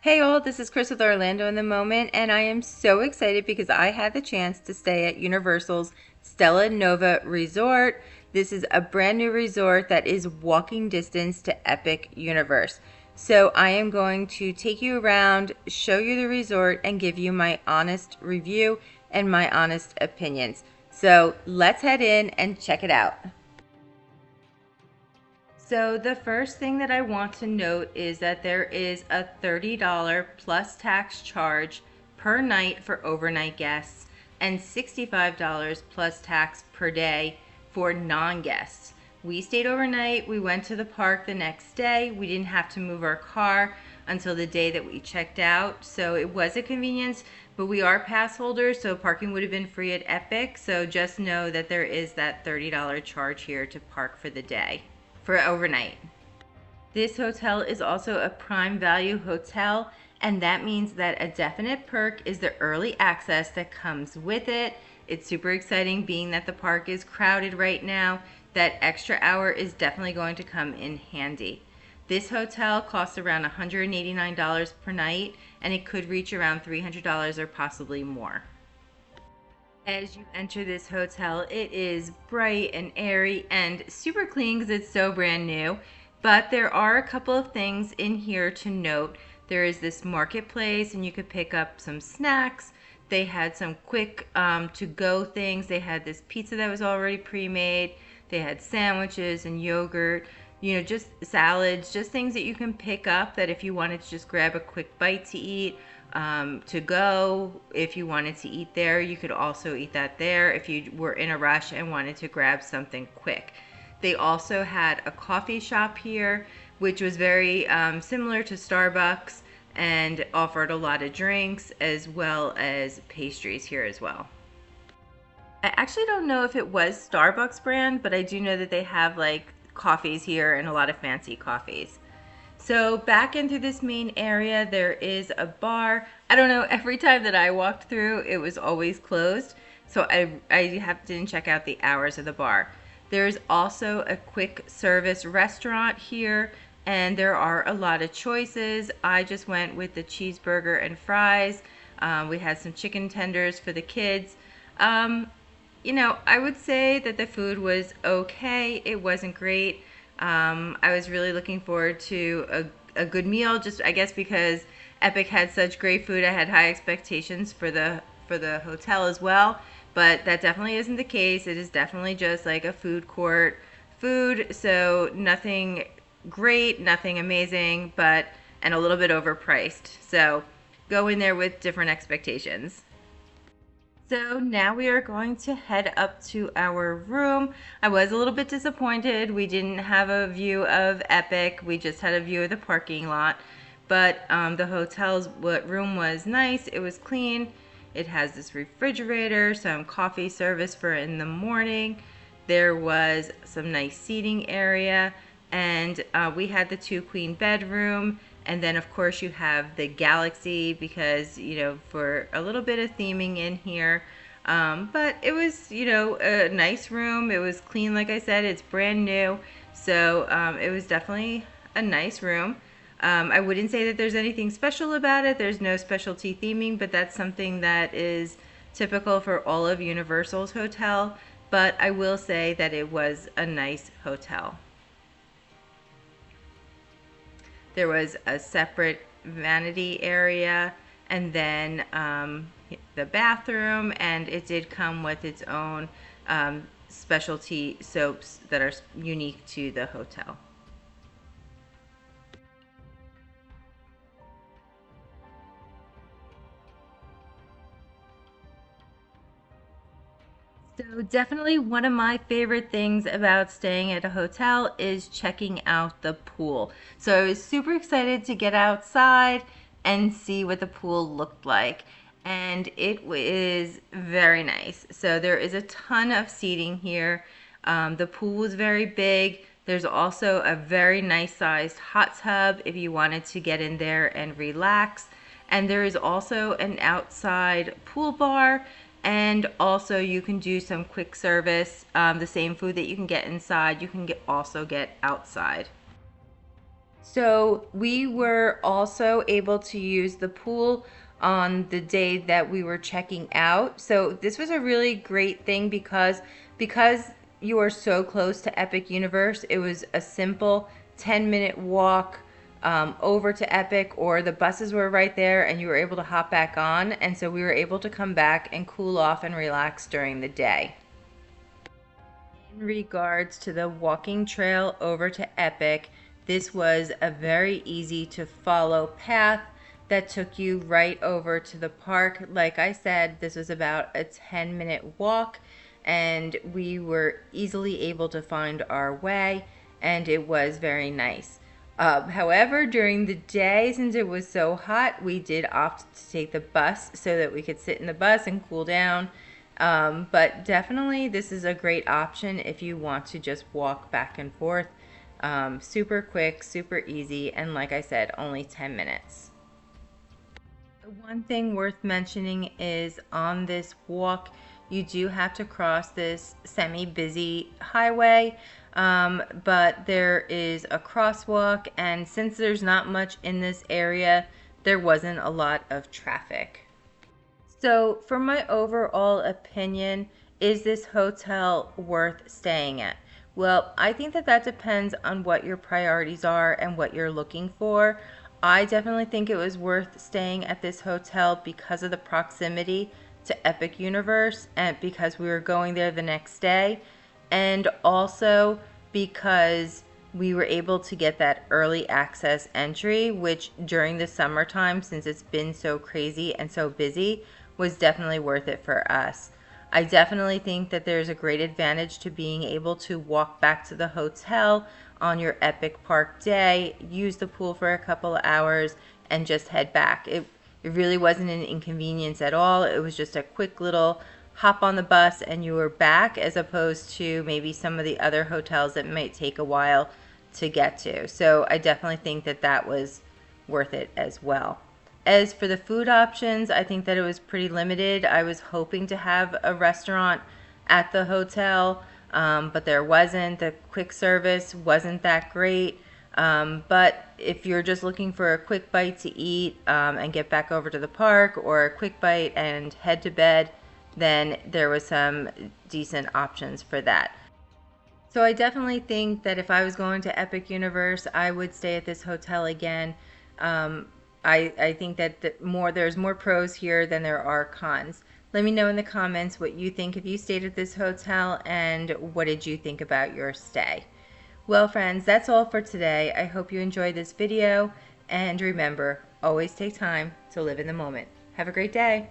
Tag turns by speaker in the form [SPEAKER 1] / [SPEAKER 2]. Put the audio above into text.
[SPEAKER 1] Hey all, this is Chris with Orlando in the Moment, and I am so excited because I had the chance to stay at Universal's Stella Nova Resort. This is a brand new resort that is walking distance to Epic Universe. So I am going to take you around, show you the resort, and give you my honest review and my honest opinions. So let's head in and check it out. So the first thing that I want to note is that there is a $30 plus tax charge per night for overnight guests and $65 plus tax per day for non-guests. We stayed overnight. We went to the park the next day. We didn't have to move our car until the day that we checked out. So it was a convenience, but we are pass holders, so parking would have been free at Epic. So just know that there is that $30 charge here to park for the day, for overnight. This hotel is also a prime value hotel, and that means that a definite perk is the early access that comes with it. It's super exciting being that the park is crowded right now. That extra hour is definitely going to come in handy. This hotel costs around $189 per night, and it could reach around $300 or possibly more. As you enter this hotel, it is bright and airy and super clean because it's so brand new. But there are a couple of things in here to note. There is this marketplace and you could pick up some snacks. They had some quick to-go things. They had this pizza that was already pre-made. They had sandwiches and yogurt, you know, just salads, just things that you can pick up that if you wanted to just grab a quick bite to eat. To go, if you wanted to eat there, you could also eat that there if you were in a rush and wanted to grab something quick. They also had a coffee shop here, which was very similar to Starbucks and offered a lot of drinks as well as pastries here as well. I actually don't know if it was Starbucks brand, but I do know that they have like coffees here and a lot of fancy coffees. So back into this main area, there is a bar. I don't know, every time that I walked through, it was always closed. So I didn't check out the hours of the bar. There's also a quick service restaurant here, and there are a lot of choices. I just went with the cheeseburger and fries. We had some chicken tenders for the kids. You know, I would say that the food was okay. It wasn't great. I was really looking forward to a good meal, just I guess because Epic had such great food. I had high expectations for the hotel as well, but that definitely isn't the case. It is definitely just like a food court food, so nothing great, nothing amazing, but and a little bit overpriced. So go in there with different expectations. So now we are going to head up to our room. I was a little bit disappointed. We didn't have a view of Epic. We just had a view of the parking lot. But the hotel's room was nice. It was clean. It has this refrigerator, some coffee service for in the morning. There was some nice seating area. And we had the 2-queen bedroom. And then of course you have the galaxy because, you know, for a little bit of theming in here. But it was, you know, a nice room. It was clean, like I said, it's brand new. So it was definitely a nice room. I wouldn't say that there's anything special about it. There's no specialty theming, but that's something that is typical for all of Universal's hotel. But I will say that it was a nice hotel. There was a separate vanity area and then the bathroom, and it did come with its own specialty soaps that are unique to the hotel. So definitely one of my favorite things about staying at a hotel is checking out the pool. So I was super excited to get outside and see what the pool looked like. And it is very nice. So there is a ton of seating here. The pool was very big. There's also a very nice sized hot tub if you wanted to get in there and relax. And there is also an outside pool bar, and also you can do some quick service. The same food that you can get inside, you can also get outside. So we were also able to use the pool on the day that we were checking out. So this was a really great thing because you are so close to Epic Universe. It was a simple 10-minute walk over to Epic, or the buses were right there and you were able to hop back on. And so we were able to come back and cool off and relax during the day. In regards to the walking trail over to Epic, this was a very easy to follow path that took you right over to the park. Like I said, this was about a 10-minute walk and we were easily able to find our way, and it was very nice. However, during the day, since it was so hot, we did opt to take the bus so that we could sit in the bus and cool down. But definitely this is a great option if you want to just walk back and forth. Super quick, super easy, and like I said, only 10 minutes. One thing worth mentioning is on this walk, you do have to cross this semi-busy highway, but there is a crosswalk, and since there's not much in this area, there wasn't a lot of traffic. So for my overall opinion, is this hotel worth staying at? Well, I think that that depends on what your priorities are and what you're looking for. I definitely think it was worth staying at this hotel because of the proximity to Epic Universe and because we were going there the next day, and also because we were able to get that early access entry, which during the summertime, since it's been so crazy and so busy, was definitely worth it for us. I definitely think that there's a great advantage to being able to walk back to the hotel on your Epic Park day, use the pool for a couple of hours, and just head back. It really wasn't an inconvenience at all. It was just a quick little hop on the bus and you were back, as opposed to maybe some of the other hotels that might take a while to get to. So I definitely think that that was worth it as well. As for the food options, I think that it was pretty limited. I was hoping to have a restaurant at the hotel, but there wasn't. The quick service wasn't that great. But if you're just looking for a quick bite to eat and get back over to the park, or a quick bite and head to bed, then there was some decent options for that. So I definitely think that if I was going to Epic Universe, I would stay at this hotel again. I think that there's more pros here than there are cons. Let me know in the comments what you think if you stayed at this hotel, and what did you think about your stay. Well, friends, that's all for today. I hope you enjoyed this video, and remember, always take time to live in the moment. Have a great day.